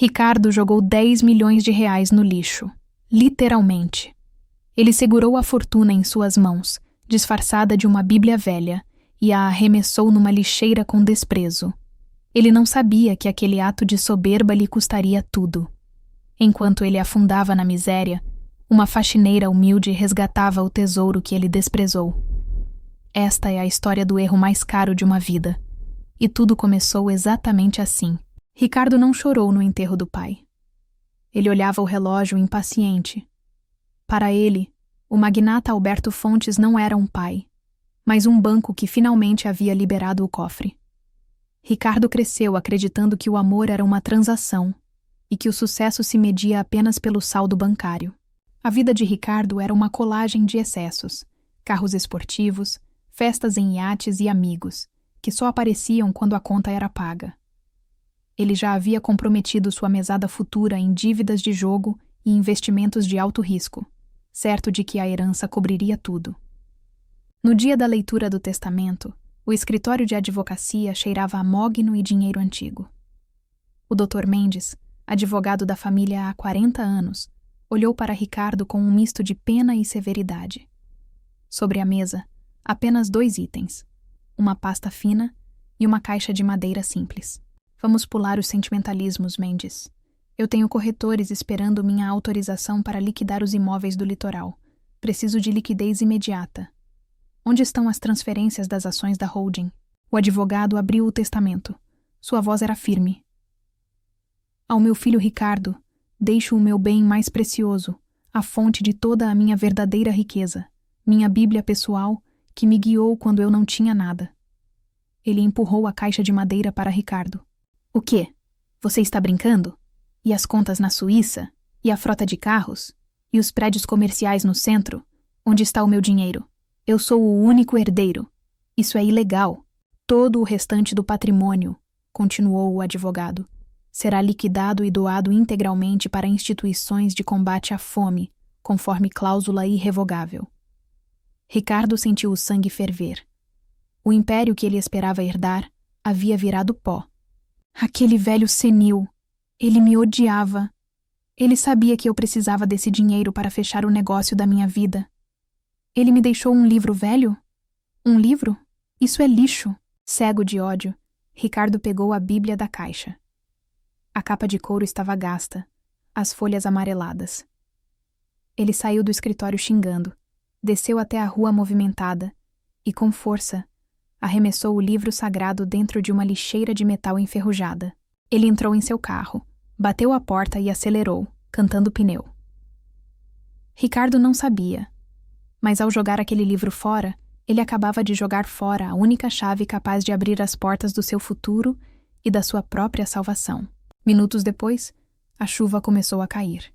Ricardo jogou 10 milhões de reais no lixo. Literalmente. Ele segurou a fortuna em suas mãos, disfarçada de uma Bíblia velha, e a arremessou numa lixeira com desprezo. Ele não sabia que aquele ato de soberba lhe custaria tudo. Enquanto ele afundava na miséria, uma faxineira humilde resgatava o tesouro que ele desprezou. Esta é a história do erro mais caro de uma vida. E tudo começou exatamente assim. Ricardo não chorou no enterro do pai. Ele olhava o relógio impaciente. Para ele, o magnata Alberto Fontes não era um pai, mas um banco que finalmente havia liberado o cofre. Ricardo cresceu acreditando que o amor era uma transação e que o sucesso se media apenas pelo saldo bancário. A vida de Ricardo era uma colagem de excessos, carros esportivos, festas em iates e amigos, que só apareciam quando a conta era paga. Ele já havia comprometido sua mesada futura em dívidas de jogo e investimentos de alto risco, certo de que a herança cobriria tudo. No dia da leitura do testamento, o escritório de advocacia cheirava a mogno e dinheiro antigo. O Dr. Mendes, advogado da família há 40 anos, olhou para Ricardo com um misto de pena e severidade. Sobre a mesa, apenas 2 itens, uma pasta fina e uma caixa de madeira simples. Vamos pular os sentimentalismos, Mendes. Eu tenho corretores esperando minha autorização para liquidar os imóveis do litoral. Preciso de liquidez imediata. Onde estão as transferências das ações da holding? O advogado abriu o testamento. Sua voz era firme. Ao meu filho Ricardo, deixo o meu bem mais precioso, a fonte de toda a minha verdadeira riqueza, minha Bíblia pessoal, que me guiou quando eu não tinha nada. Ele empurrou a caixa de madeira para Ricardo. O quê? Você está brincando? E as contas na Suíça? E a frota de carros? E os prédios comerciais no centro? Onde está o meu dinheiro? Eu sou o único herdeiro. Isso é ilegal. Todo o restante do patrimônio, continuou o advogado, será liquidado e doado integralmente para instituições de combate à fome, conforme cláusula irrevogável. Ricardo sentiu o sangue ferver. O império que ele esperava herdar havia virado pó. Aquele velho senil. Ele me odiava. Ele sabia que eu precisava desse dinheiro para fechar o negócio da minha vida. Ele me deixou um livro velho? Um livro? Isso é lixo. Cego de ódio, Ricardo pegou a Bíblia da caixa. A capa de couro estava gasta, as folhas amareladas. Ele saiu do escritório xingando, desceu até a rua movimentada e, com força, arremessou o livro sagrado dentro de uma lixeira de metal enferrujada. Ele entrou em seu carro, bateu a porta e acelerou, cantando pneu. Ricardo não sabia, mas ao jogar aquele livro fora, ele acabava de jogar fora a única chave capaz de abrir as portas do seu futuro e da sua própria salvação. Minutos depois, a chuva começou a cair.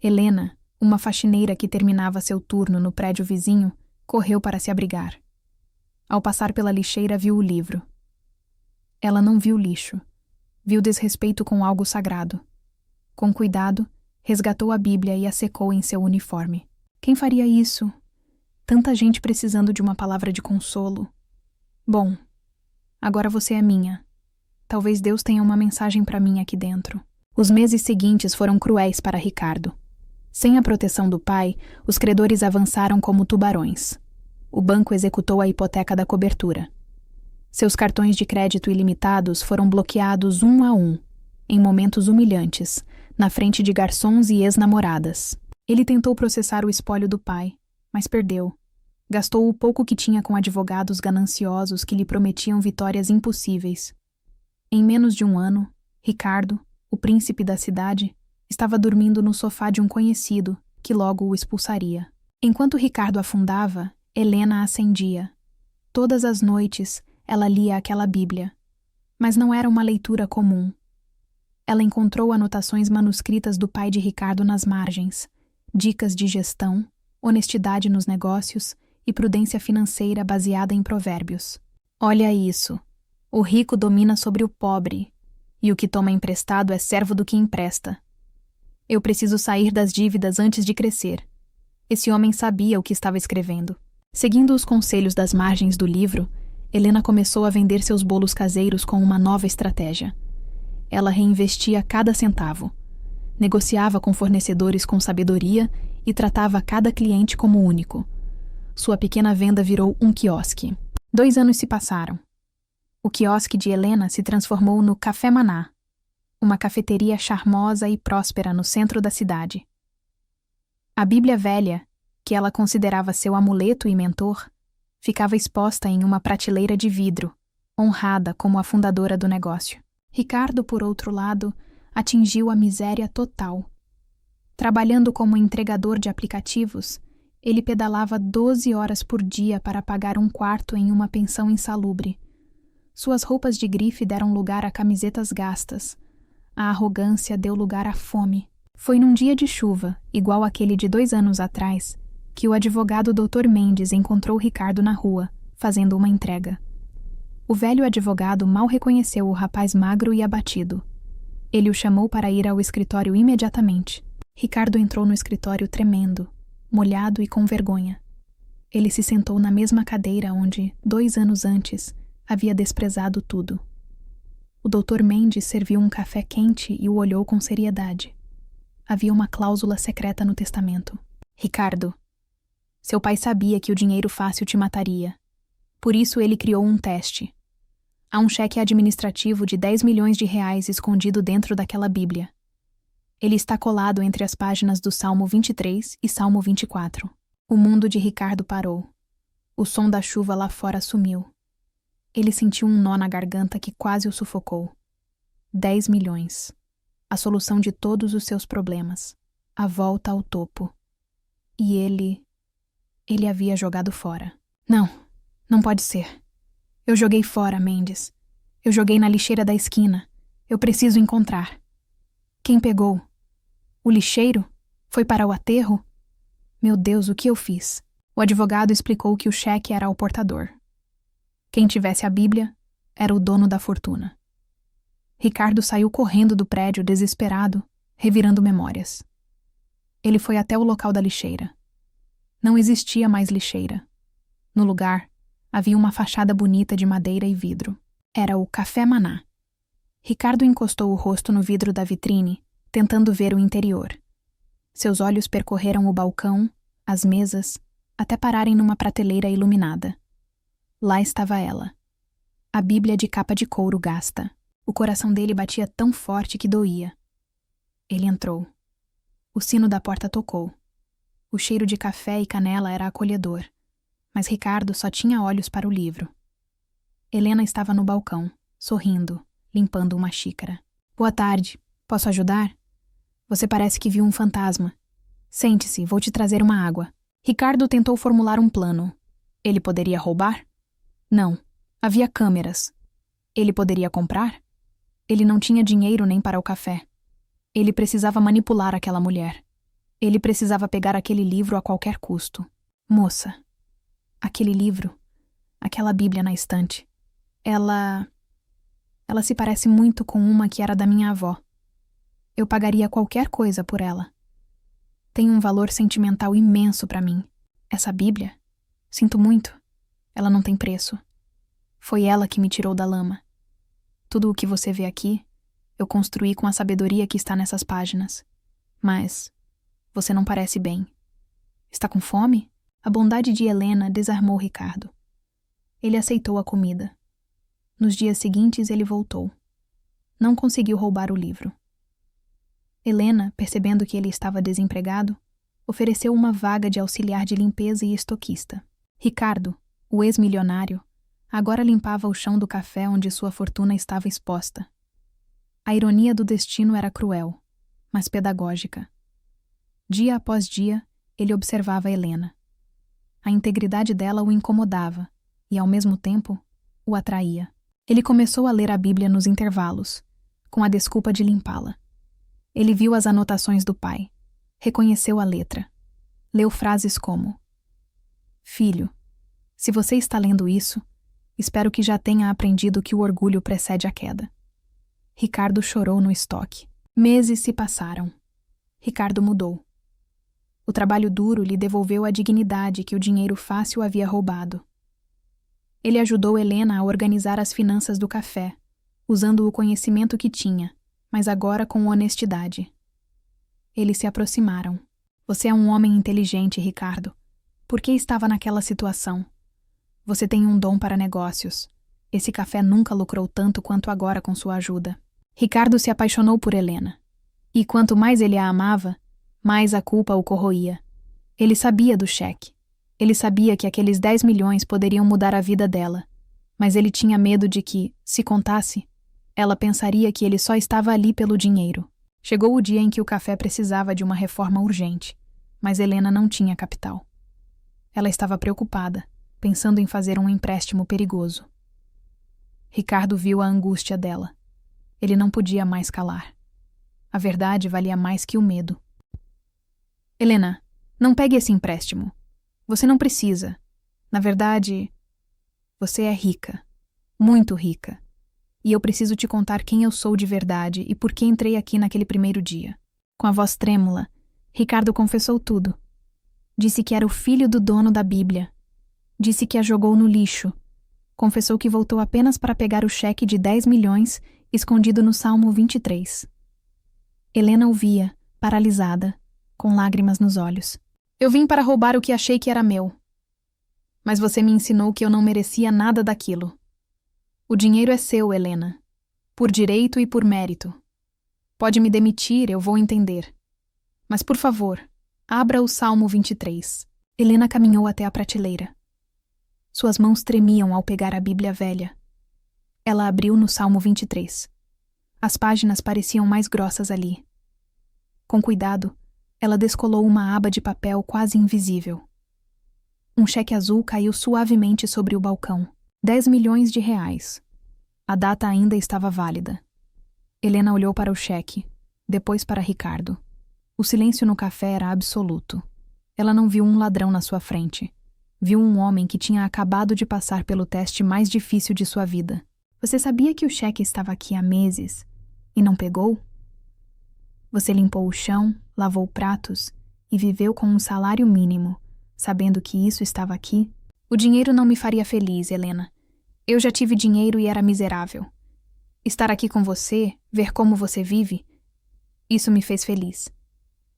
Helena, uma faxineira que terminava seu turno no prédio vizinho, correu para se abrigar. Ao passar pela lixeira, viu o livro. Ela não viu lixo. Viu desrespeito com algo sagrado. Com cuidado, resgatou a Bíblia e a secou em seu uniforme. Quem faria isso? Tanta gente precisando de uma palavra de consolo. Bom, agora você é minha. Talvez Deus tenha uma mensagem para mim aqui dentro. Os meses seguintes foram cruéis para Ricardo. Sem a proteção do pai, os credores avançaram como tubarões. O banco executou a hipoteca da cobertura. Seus cartões de crédito ilimitados foram bloqueados um a um, em momentos humilhantes, na frente de garçons e ex-namoradas. Ele tentou processar o espólio do pai, mas perdeu. Gastou o pouco que tinha com advogados gananciosos que lhe prometiam vitórias impossíveis. Em menos de um ano, Ricardo, o príncipe da cidade, estava dormindo no sofá de um conhecido, que logo o expulsaria. Enquanto Ricardo afundava, Helena acendia. Todas as noites, ela lia aquela Bíblia. Mas não era uma leitura comum. Ela encontrou anotações manuscritas do pai de Ricardo nas margens, dicas de gestão, honestidade nos negócios e prudência financeira baseada em provérbios. Olha isso. O rico domina sobre o pobre, e o que toma emprestado é servo do que empresta. Eu preciso sair das dívidas antes de crescer. Esse homem sabia o que estava escrevendo. Seguindo os conselhos das margens do livro, Helena começou a vender seus bolos caseiros com uma nova estratégia. Ela reinvestia cada centavo. Negociava com fornecedores com sabedoria e tratava cada cliente como único. Sua pequena venda virou um quiosque. 2 anos se passaram. O quiosque de Helena se transformou no Café Maná, uma cafeteria charmosa e próspera no centro da cidade. A Bíblia Velha, que ela considerava seu amuleto e mentor, ficava exposta em uma prateleira de vidro, honrada como a fundadora do negócio. Ricardo, por outro lado, atingiu a miséria total. Trabalhando como entregador de aplicativos, ele pedalava 12 horas por dia para pagar um quarto em uma pensão insalubre. Suas roupas de grife deram lugar a camisetas gastas. A arrogância deu lugar à fome. Foi num dia de chuva, igual aquele de 2 anos atrás, que o advogado Dr. Mendes encontrou Ricardo na rua, fazendo uma entrega. O velho advogado mal reconheceu o rapaz magro e abatido. Ele o chamou para ir ao escritório imediatamente. Ricardo entrou no escritório tremendo, molhado e com vergonha. Ele se sentou na mesma cadeira onde, 2 anos antes, havia desprezado tudo. O Dr. Mendes serviu um café quente e o olhou com seriedade. Havia uma cláusula secreta no testamento. Ricardo, seu pai sabia que o dinheiro fácil te mataria. Por isso ele criou um teste. Há um cheque administrativo de 10 milhões de reais escondido dentro daquela Bíblia. Ele está colado entre as páginas do Salmo 23 e Salmo 24. O mundo de Ricardo parou. O som da chuva lá fora sumiu. Ele sentiu um nó na garganta que quase o sufocou. 10 milhões. A solução de todos os seus problemas. A volta ao topo. E ele havia jogado fora. Não pode ser. Eu joguei fora, Mendes. Eu joguei na lixeira da esquina. Eu preciso encontrar. Quem pegou? O lixeiro? Foi para o aterro? Meu Deus, o que eu fiz? O advogado explicou que o cheque era ao portador. Quem tivesse a Bíblia era o dono da fortuna. Ricardo saiu correndo do prédio, desesperado, revirando memórias. Ele foi até o local da lixeira. Não existia mais lixeira. No lugar, havia uma fachada bonita de madeira e vidro. Era o Café Maná. Ricardo encostou o rosto no vidro da vitrine, tentando ver o interior. Seus olhos percorreram o balcão, as mesas, até pararem numa prateleira iluminada. Lá estava ela. A Bíblia de capa de couro gasta. O coração dele batia tão forte que doía. Ele entrou. O sino da porta tocou. O cheiro de café e canela era acolhedor. Mas Ricardo só tinha olhos para o livro. Helena estava no balcão, sorrindo, limpando uma xícara. Boa tarde. Posso ajudar? Você parece que viu um fantasma. Sente-se, vou te trazer uma água. Ricardo tentou formular um plano. Ele poderia roubar? Não. Havia câmeras. Ele poderia comprar? Ele não tinha dinheiro nem para o café. Ele precisava manipular aquela mulher. Ele precisava pegar aquele livro a qualquer custo. Moça. Aquele livro, aquela Bíblia na estante, ela se parece muito com uma que era da minha avó. Eu pagaria qualquer coisa por ela. Tem um valor sentimental imenso para mim. Essa Bíblia, sinto muito, ela não tem preço. Foi ela que me tirou da lama. Tudo o que você vê aqui, eu construí com a sabedoria que está nessas páginas. Mas você não parece bem. Está com fome? A bondade de Helena desarmou Ricardo. Ele aceitou a comida. Nos dias seguintes ele voltou. Não conseguiu roubar o livro. Helena, percebendo que ele estava desempregado, ofereceu uma vaga de auxiliar de limpeza e estoquista. Ricardo, o ex-milionário, agora limpava o chão do café onde sua fortuna estava exposta. A ironia do destino era cruel, mas pedagógica. Dia após dia, ele observava Helena. A integridade dela o incomodava e, ao mesmo tempo, o atraía. Ele começou a ler a Bíblia nos intervalos, com a desculpa de limpá-la. Ele viu as anotações do pai, reconheceu a letra, leu frases como: Filho, se você está lendo isso, espero que já tenha aprendido que o orgulho precede a queda. Ricardo chorou no estoque. Meses se passaram. Ricardo mudou. O trabalho duro lhe devolveu a dignidade que o dinheiro fácil havia roubado. Ele ajudou Helena a organizar as finanças do café, usando o conhecimento que tinha, mas agora com honestidade. Eles se aproximaram. Você é um homem inteligente, Ricardo. Por que estava naquela situação? Você tem um dom para negócios. Esse café nunca lucrou tanto quanto agora com sua ajuda. Ricardo se apaixonou por Helena. E quanto mais ele a amava, mais a culpa o corroía. Ele sabia do cheque. Ele sabia que aqueles 10 milhões poderiam mudar a vida dela. Mas ele tinha medo de que, se contasse, ela pensaria que ele só estava ali pelo dinheiro. Chegou o dia em que o café precisava de uma reforma urgente, mas Helena não tinha capital. Ela estava preocupada, pensando em fazer um empréstimo perigoso. Ricardo viu a angústia dela. Ele não podia mais calar. A verdade valia mais que o medo. Helena, não pegue esse empréstimo. Você não precisa. Na verdade, você é rica. Muito rica. E eu preciso te contar quem eu sou de verdade e por que entrei aqui naquele primeiro dia. Com a voz trêmula, Ricardo confessou tudo. Disse que era o filho do dono da Bíblia. Disse que a jogou no lixo. Confessou que voltou apenas para pegar o cheque de 10 milhões escondido no Salmo 23. Helena ouvia, paralisada, com lágrimas nos olhos. Eu vim para roubar o que achei que era meu. Mas você me ensinou que eu não merecia nada daquilo. O dinheiro é seu, Helena. Por direito e por mérito. Pode me demitir, eu vou entender. Mas, por favor, abra o Salmo 23. Helena caminhou até a prateleira. Suas mãos tremiam ao pegar a Bíblia velha. Ela abriu no Salmo 23. As páginas pareciam mais grossas ali. Com cuidado, ela descolou uma aba de papel quase invisível. Um cheque azul caiu suavemente sobre o balcão. 10 milhões de reais. A data ainda estava válida. Helena olhou para o cheque, depois para Ricardo. O silêncio no café era absoluto. Ela não viu um ladrão na sua frente. Viu um homem que tinha acabado de passar pelo teste mais difícil de sua vida. Você sabia que o cheque estava aqui há meses e não pegou? Você limpou o chão, lavou pratos e viveu com um salário mínimo, sabendo que isso estava aqui? O dinheiro não me faria feliz, Helena. Eu já tive dinheiro e era miserável. Estar aqui com você, ver como você vive, isso me fez feliz.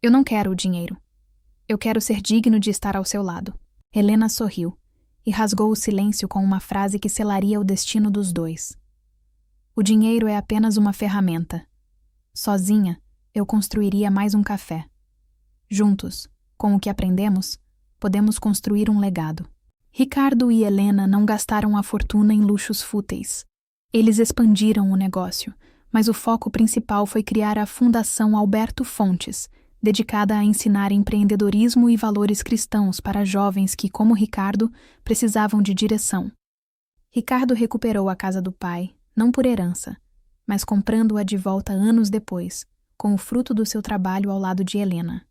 Eu não quero o dinheiro. Eu quero ser digno de estar ao seu lado. Helena sorriu e rasgou o silêncio com uma frase que selaria o destino dos dois. O dinheiro é apenas uma ferramenta. Sozinha, eu construiria mais um café. Juntos, com o que aprendemos, podemos construir um legado. Ricardo e Helena não gastaram a fortuna em luxos fúteis. Eles expandiram o negócio, mas o foco principal foi criar a Fundação Alberto Fontes, dedicada a ensinar empreendedorismo e valores cristãos para jovens que, como Ricardo, precisavam de direção. Ricardo recuperou a casa do pai, não por herança, mas comprando-a de volta anos depois, com o fruto do seu trabalho ao lado de Helena.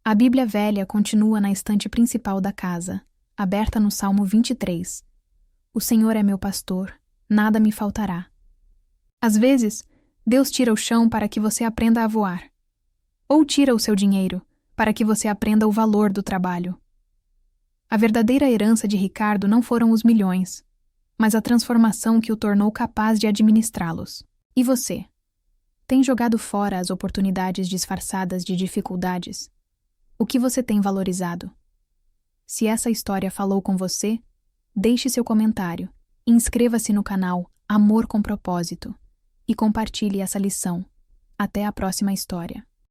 A Bíblia Velha continua na estante principal da casa, aberta no Salmo 23. O Senhor é meu pastor, nada me faltará. Às vezes, Deus tira o chão para que você aprenda a voar. Ou tira o seu dinheiro, para que você aprenda o valor do trabalho. A verdadeira herança de Ricardo não foram os milhões, mas a transformação que o tornou capaz de administrá-los. E você? Tem jogado fora as oportunidades disfarçadas de dificuldades? O que você tem valorizado? Se essa história falou com você, deixe seu comentário, inscreva-se no canal Amor com Propósito e compartilhe essa lição. Até a próxima história.